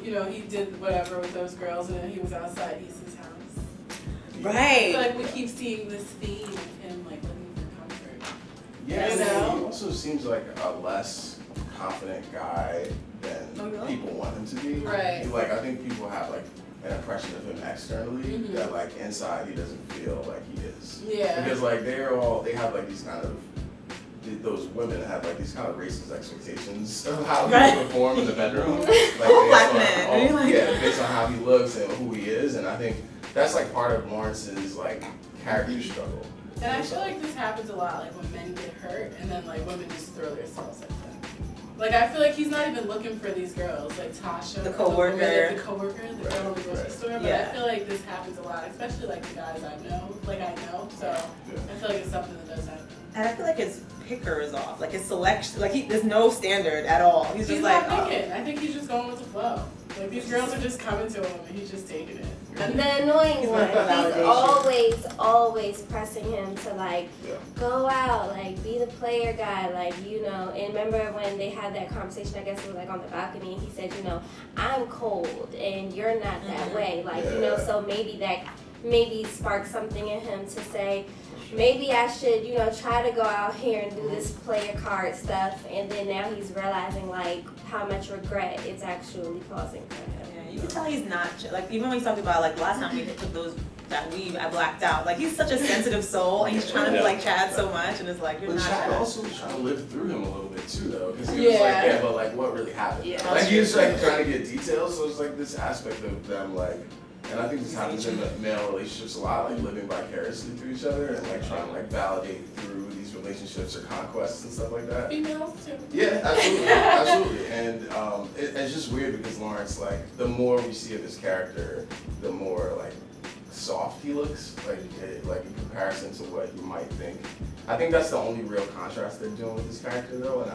you know, he did whatever with those girls, and then he was outside Issa's house. Right. I feel like we keep seeing this theme of him like looking for comfort. Yeah, you know? he also seems like a less confident guy than people want him to be. Right. Like, I think people have like an impression of him externally that like inside he doesn't feel like he is. Yeah. Because like they have like these kind of, those women have like these kind of racist expectations of how he will perform in the bedroom. Like Black men. Yeah, based on how he looks and who he is, and I think that's like part of Lawrence's like character struggle. And I feel like this happens a lot, like when men get hurt and then like women just throw themselves at them. Like I feel like he's not even looking for these girls, like Tasha, the coworker, the girl in the grocery store. But I feel like this happens a lot, especially like the guys I know. So I feel like it's something that does happen. And I feel like his picker is off, like his selection, like there's no standard at all. He's just like, not picking. I think he's just going with the flow. Like these girls are just coming to him and he's just taking it. And the annoying one, he's always pressing him to like go out, like be the player guy, like, you know. And remember when they had that conversation, I guess it was like on the balcony, and he said, you know, I'm cold and you're not that way, like, you know. So maybe sparked something in him to say, maybe I should, you know, try to go out here and do this player card stuff. And then now he's realizing like how much regret it's actually causing for him. Yeah, you can tell he's not, like, even when he's talking about like last time we took that weave, I blacked out. Like he's such a sensitive soul, and he's trying to be like Chad so much, and it's like you're not. Chad also was trying to live through him a little bit too, though, because he was like, but like what really happened? Yeah. Like he was like trying to get details, so it's like this aspect of them like. And I think this happens in male relationships a lot, like living vicariously through each other and like trying to like validate through these relationships or conquests and stuff like that. Females too. Yeah, absolutely, absolutely. And it's just weird because Lawrence, like, the more we see of his character, the more like soft he looks, like in comparison to what you might think. I think that's the only real contrast they're doing with this character, though, and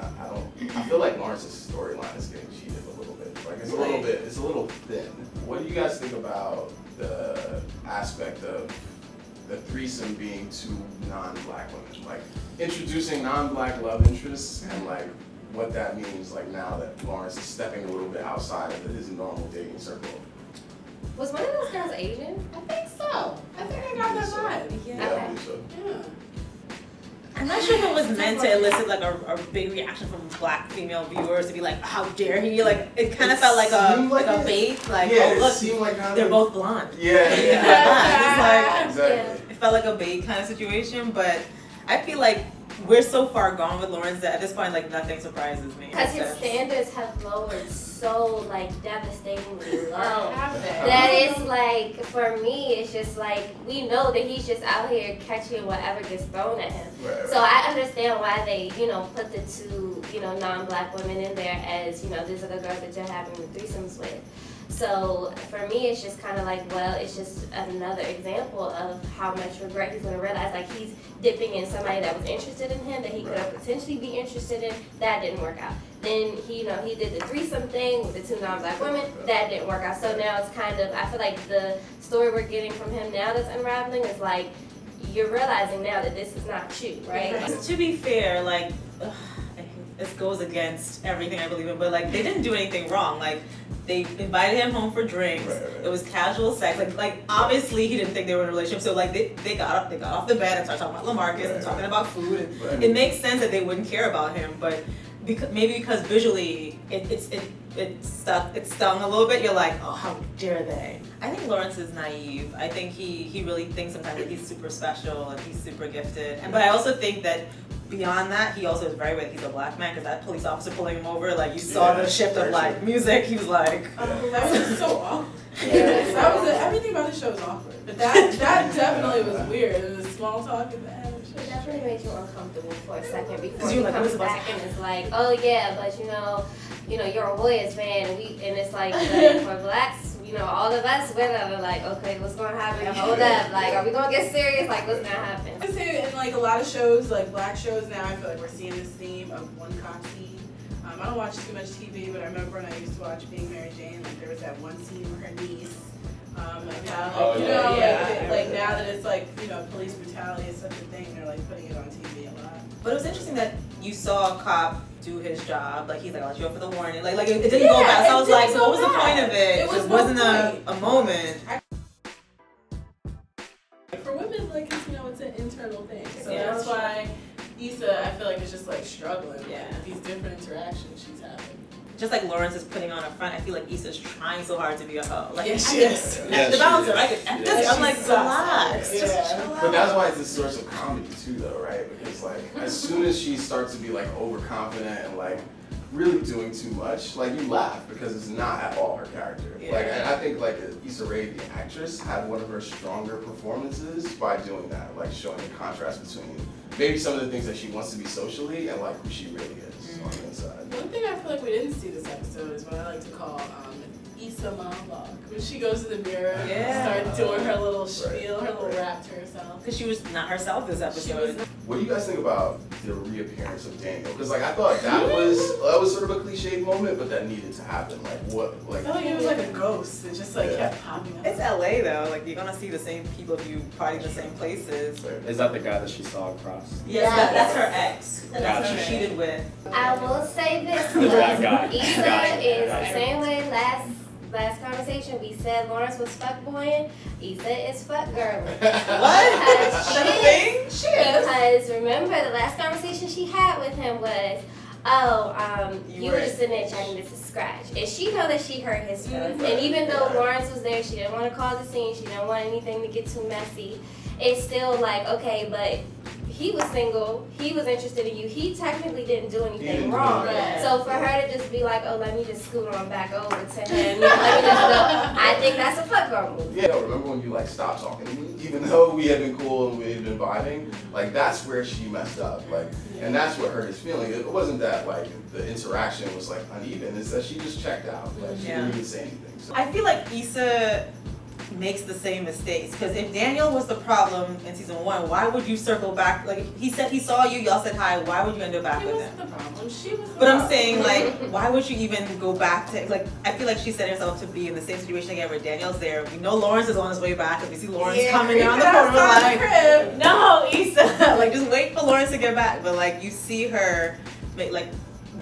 I feel like Lawrence's storyline is getting cheated a little bit. Like it's a little thin. What do you guys think about the aspect of the threesome being two non-black women, like introducing non-black love interests, and like what that means, like now that Lawrence is stepping a little bit outside of his normal dating circle? Was one of those girls Asian? I think so. I think I got that vibe. Yeah, I believe so. Yeah. I'm not sure if it was meant to elicit like a big reaction from black female viewers to be like, how dare he? Like it kind of felt like a bait. Like, oh look, like they're both blonde. Yeah. It's like, exactly. It felt like a bait kind of situation, but I feel like we're so far gone with Lawrence that at this point, like nothing surprises me. Because his standards have lowered so like devastatingly low. That That is like, for me, it's just like, we know that he's just out here catching whatever gets thrown at him. Right. So I understand why they, you know, put the two, you know, non-black women in there as, you know, these are the girls that you're having the threesomes with. So for me, it's just kind of like, well, it's just another example of how much regret he's going to realize. Like he's dipping in somebody that was interested in him, that he could have potentially be interested in. That didn't work out. Then he, you know, he did the threesome thing with the two non-black women. That didn't work out. So now it's kind of, I feel like the story we're getting from him now that's unraveling is like, you're realizing now that this is not you, right? To be fair, like, this goes against everything I believe in, but like they didn't do anything wrong. Like they invited him home for drinks. It was casual sex. Like obviously he didn't think they were in a relationship. So like they got off the bed and started talking about LaMarcus and talking about food. And it makes sense that they wouldn't care about him, but maybe because visually it stung a little bit. You're like, oh, how dare they? I think Lawrence is naive. I think he really thinks sometimes that he's super special and he's super gifted. But I also think that beyond that, he also is very aware that he's a black man, because that police officer pulling him over, like you saw the shift of like music. He was like, that was so awkward. That was everything about the show was awkward. But that definitely was weird. It was small talk at the end. It definitely made you uncomfortable for a second before you he comes back and it's like, oh yeah, but you know, you're a Warriors fan, and it's like for blacks, you know, all of us women are like, okay, what's gonna happen? Hold up, like, are we gonna get serious? Like, what's gonna happen? I say in like a lot of shows, like black shows now, I feel like we're seeing this theme of one cop scene. I don't watch too much TV, but I remember when I used to watch Being Mary Jane, like there was that one scene with her niece. Like now, like now that it's like, you know, police brutality is such a thing, they're like putting it on TV a lot. But it was interesting that you saw a cop do his job. Like he's like, I'll let you up for the warning. Like it didn't go bad. So I was like, so what was the point of it? It wasn't a moment. For women, like it's, it's an internal thing. So that's why Issa, I feel like, is just like struggling with these different interactions she's having. Just like Lawrence is putting on a front, I feel like Issa's trying so hard to be a hoe. Like, yes, she is. The bouncer, I'm like, relax. Just chill out. But that's why it's a source of comedy too, though, right? Because like, as soon as she starts to be like overconfident and like really doing too much, like you laugh because it's not at all her character. Yeah. Like, and I think like Issa Rae, the actress, had one of her stronger performances by doing that, like showing the contrast between maybe some of the things that she wants to be socially and like who she really is on the inside. One thing I feel like we didn't see this episode is what I like to call Issa monologue. When she goes to the mirror and starts doing her little spiel, her little rap to herself. Because she was not herself this episode. What do you guys think about the reappearance of Daniel? Because like I thought that was sort of a cliched moment, but that needed to happen. Like what? Like I felt like it was like a ghost. It just like kept popping up. It's LA though. Like you're gonna see the same people if you party in the same places. Is that the guy that she saw across? Yes, that's her ex. That's who she cheated with. I will say this. That guy. Issa is the same way last conversation we said Lawrence was fuckboying. Issa is fuckgirling. What? She is. Because remember the last conversation she had with him was, you were just in there checking this to scratch. And she know that she hurt his feelings. And even though Lawrence was there, she didn't want to cause a scene. She didn't want anything to get too messy. It's still like, okay, but he was single, he was interested in you, he technically didn't do anything wrong. So for her to just be like, oh, let me just scoot on back over to him, let me just go, I think that's a fuck girl move. Yeah, remember when you like stopped talking to me? Even though we had been cool and we had been vibing, like that's where she messed up. Like, and that's what hurt his feeling. It wasn't that like the interaction was like uneven, it's that she just checked out. Like she didn't even say anything. So. I feel like Issa makes the same mistakes, because if Daniel was the problem in season 1, why would you circle back? Like he said he saw you, y'all said hi, why would you end up back with him? The problem. She was the but I'm problem. saying like, why would you even go back to, like, I feel like she set herself to be in the same situation again where Daniel's there. We know Lawrence is on his way back, and we see Lawrence coming down the corner like, no, Issa, like just wait for Lawrence to get back. But like you see her, like,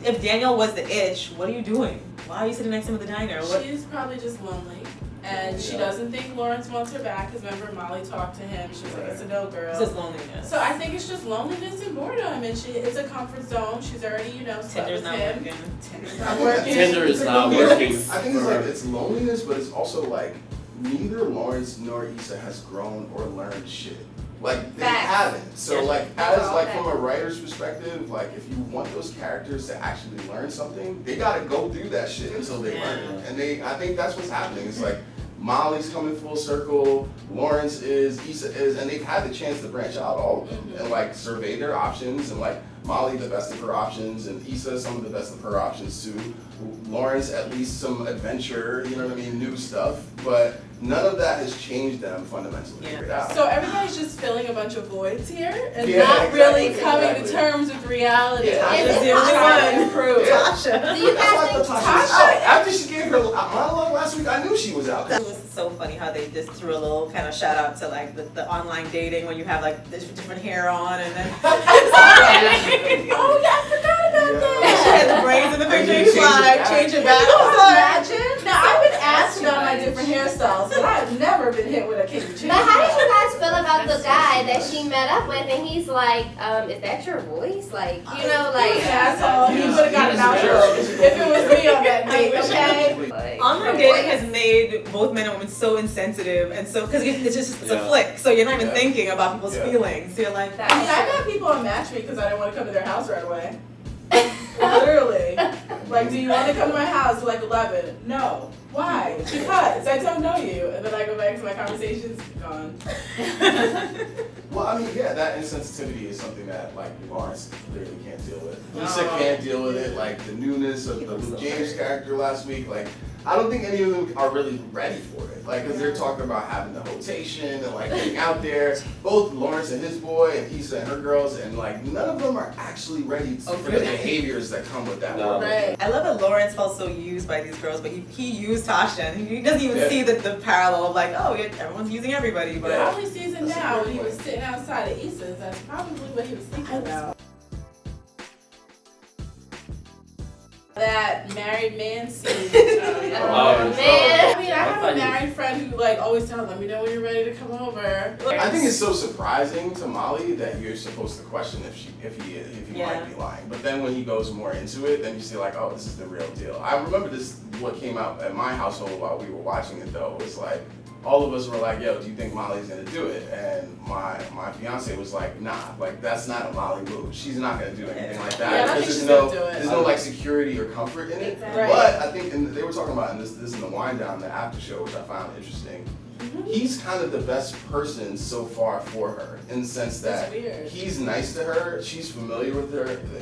if Daniel was the itch, what are you doing? Why are you sitting next to him at the diner? She's probably just lonely. And she doesn't think Lawrence wants her back, because remember Molly talked to him, she was like, it's a no girl. It's just loneliness. So I think it's just loneliness and boredom, and it's a comfort zone. She's already, slept with him. Tinder's not working. Tinder is not working. I think it's like, it's loneliness, but it's also like, neither Lawrence nor Issa has grown or learned shit. Like, they haven't. So like, as like from a writer's perspective, like if you want those characters to actually learn something, they gotta go through that shit until they learn it. And I think that's what's happening. It's like, Molly's coming full circle, Lawrence is, Issa is, and they've had the chance to branch out, all of them, and like survey their options, and like Molly the best of her options, and Issa some of the best of her options too. Lawrence at least some adventure, new stuff, but none of that has changed them fundamentally. So everybody's just filling a bunch of voids here and not really coming to terms with reality. Tasha's the only one. Improve. Tasha. Do you guys think Tasha? After she gave her monologue last week, I knew she was out. It was so funny how they just threw a little kind of shout out to like the online dating when you have like the different hair on and then oh yeah, I forgot about that. she had the braids in the picture, you slide, change it back. Imagine. Now I've been asked about my different hairstyles, but I've never been hit with a king change. But how did you guys feel about the guy that she met up with, and he's like, is that your voice? Like, like asshole. He would have gotten out if it was me on that date, okay? Online dating has made both men and women so insensitive, and so because it's a flick, so you're not even thinking about people's feelings. So you're like, I mean, I got people on Match Me because I didn't want to come to their house right away. Literally. Like, do you want to come to my house at like 11? No. Why? Because I don't know you. And then I go back to my conversations, gone. Well, I mean, yeah, that insensitivity is something that, like, Lawrence clearly can't deal with. Lisa can't deal with it. Like, the newness of the Luke James character last week, like, I don't think any of them are really ready for it. Like, because they're talking about having the rotation and, like, getting out there. Both Lawrence and his boy and Issa and her girls, and, like, none of them are actually ready for the behaviors that come with that. Right. I love that Lawrence felt so used by these girls, but he used Tasha, and he doesn't even see the parallel of like, oh, everyone's using everybody. But I only sees it now when he was sitting outside of Issa's. That's probably what he was thinking about. That married man scene. Oh, man. I mean, I have a married friend who like always tells, let me know when you're ready to come over. I think it's so surprising to Molly that you're supposed to question if he might be lying. But then when he goes more into it, then you see like, oh, this is the real deal. I remember what came out at my household while we were watching it though, was like, all of us were like, yo, do you think Molly's gonna do it? And my fiance was like, nah, like that's not a Molly move. She's not gonna do anything like that. Yeah, I don't think she's gonna do it. There's no like security or comfort in it. Exactly. But I think, and they were talking about in this in the wind down, the after show, which I found interesting. He's kind of the best person so far for her in the sense that he's nice to her. She's familiar with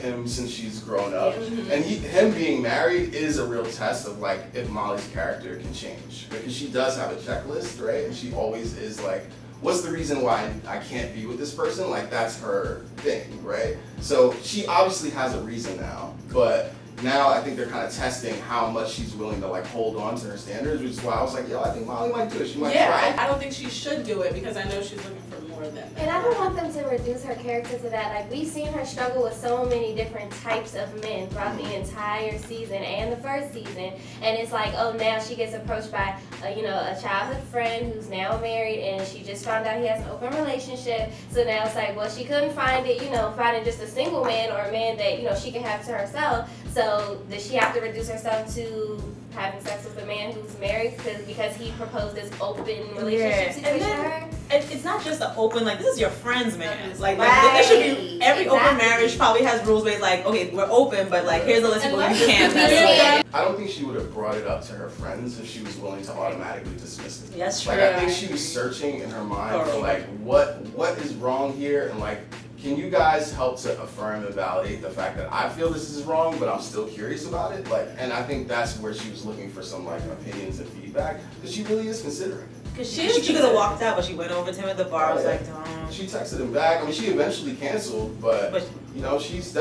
him since she's grown up, and him being married is a real test of like if Molly's character can change, because she does have a checklist, right? And she always is like, what's the reason why I can't be with this person? Like that's her thing, right? So she obviously has a reason now, but now I think they're kind of testing how much she's willing to like hold on to her standards, which is why I was like, yo, I think Molly might do it. She might try it. I don't think she should do it because I know she's looking for more than that. And I don't want them to reduce her character to that. Like, we've seen her struggle with so many different types of men throughout the entire season and the first season. And it's like, oh, now she gets approached by, a childhood friend who's now married, and she just found out he has an open relationship. So now it's like, well, she couldn't find it, finding just a single man or a man that, she can have to herself. So does she have to reduce herself to having sex with a man who's married because he proposed this open relationship situation to her? It's not just an open, like, this is your friend's man. Like, there should be, every open marriage probably has rules where it's like, okay, we're open, but like, here's a list of people you can't mess with. I don't think she would have brought it up to her friends if she was willing to automatically dismiss it. That's true. Like, I think she was searching in her mind for like, what is wrong here, and like, can you guys help to affirm and validate the fact that I feel this is wrong, but I'm still curious about it? Like, and I think that's where she was looking for some like opinions and feedback, because she really is considering it. Because she could have walked out, but she went over to him at the bar. I was like, don't. She texted him back. I mean, she eventually canceled, but she's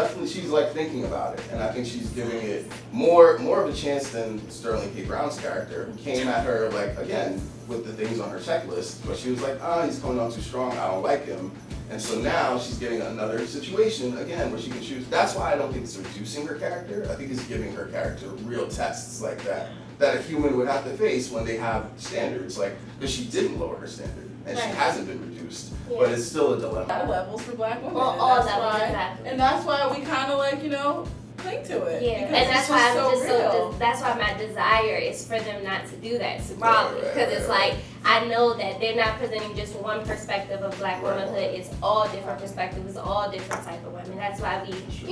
like thinking about it, and I think she's giving it more of a chance than Sterling K. Brown's character, who came at her like again with the things on her checklist, but she was like, he's coming on too strong. I don't like him. And so now she's getting another situation again where she can choose. That's why I don't think it's reducing her character. I think it's giving her character real tests like that a human would have to face when they have standards. Like, because she didn't lower her standard and she hasn't been reduced, but it's still a dilemma. All levels for Black women. All levels, exactly. And that's why we kind of like cling to it. Yeah, and that's why that's why my desire is for them not to do that to Molly, because it's like I know that they're not presenting just one perspective of Black womanhood. It's all different perspectives, it's all different type of women. That's why we, it's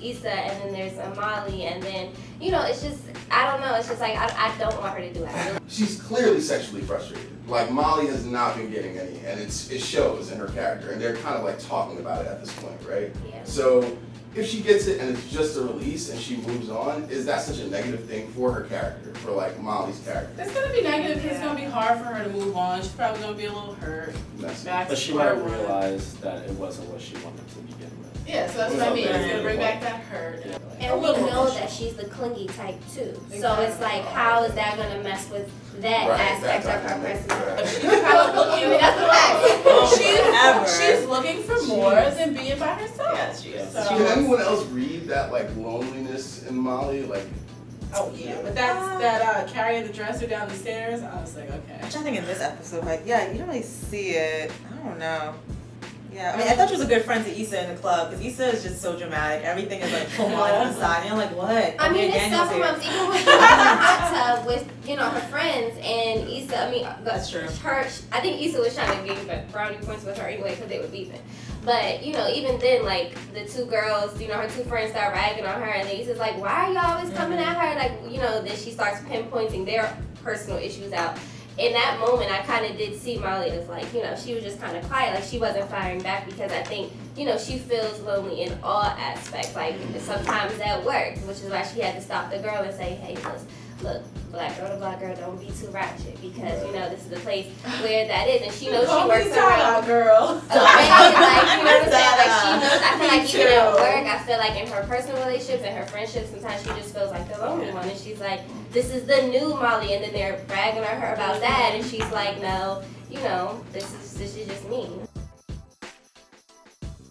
Issa, and then there's Molly, and then it's just I don't know. It's just like I don't want her to do it. She's clearly sexually frustrated. Like Molly has not been getting any, and it shows in her character, and they're kind of like talking about it at this point, right? Yeah. So if she gets it and it's just a release and she moves on, is that such a negative thing for her character, for like Molly's character? It's gonna be negative because it's gonna be hard for her to move on. She's probably gonna be a little hurt. But she might realize that it wasn't what she wanted to begin with. Yeah, so that's what I mean. It's gonna bring back that hurt. And we know that she's the clingy type too. Exactly. So it's like, how is that gonna mess with that aspect of her personality? She's kind of looking. She's looking for more than being by herself. Yes, she is. So, can anyone else read that like loneliness in Molly? Like, oh yeah, but that carrying the dresser down the stairs. I was like, okay. Which I think in this episode, like, you don't really see it. I don't know. Yeah, I mean, I thought she was a good friend to Issa in the club, because Issa is just so dramatic. Everything is like pulled on the side, and you're like, what? I mean, it's several months, even with the hot tub with, her friends, and Issa, I mean, that's true. I think Issa was trying to gain brownie points with her anyway, because they were beefing. But, even then, like, the two girls, her two friends start ragging on her, and Issa's like, why are you always coming at her? Like, then she starts pinpointing their personal issues out. In that moment, I kind of did see Molly as like, she was just kind of quiet, like she wasn't firing back, because I think, she feels lonely in all aspects, like sometimes at work, which is why she had to stop the girl and say, hey, look, black girl to black girl, don't be too ratchet, because, this is the place where that is, and she knows she works around. Girl. Like, you know what I'm saying? Like, she knows, I feel like even at work, I feel like in her personal relationships and her friendships, sometimes she just feels like the lonely one, and she's like, this is the new Molly, and then they're bragging on her about that, and she's like, no, this is just me.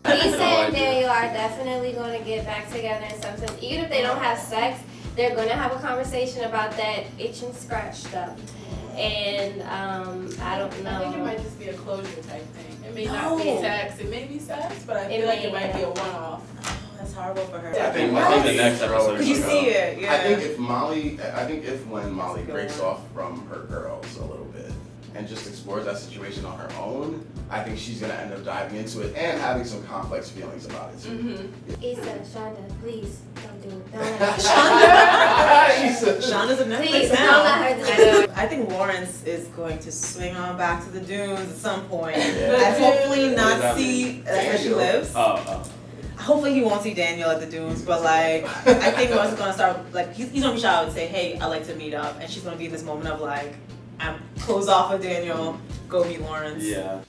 Issa and Daniel are definitely going to get back together in some sense, even if they don't have sex. they're gonna have a conversation about that itch and scratch stuff. And I don't know. I think it might just be a closure type thing. It may not be sex, it may be sex, but I feel like it might be a one-off. Oh, that's horrible for her. I think the next episode. Could you see it? Yeah. I think if when Molly breaks off from her girls a little bit and just explores that situation on her own, I think she's gonna end up diving into it and having some complex feelings about it too. Issa, Shonda, please don't do it. Don't Shonda's a Netflix Please now. don't let her do it. I think Lawrence is going to swing on back to the dunes at some point. Yeah. And hopefully not see where she lives. Oh. Hopefully he won't see Daniel at the dunes, but like I think Lawrence is gonna start like he's gonna reach out and say, hey, I'd like to meet up, and she's gonna be in this moment of like, I'm close off with Daniel, go meet Lawrence. Yeah.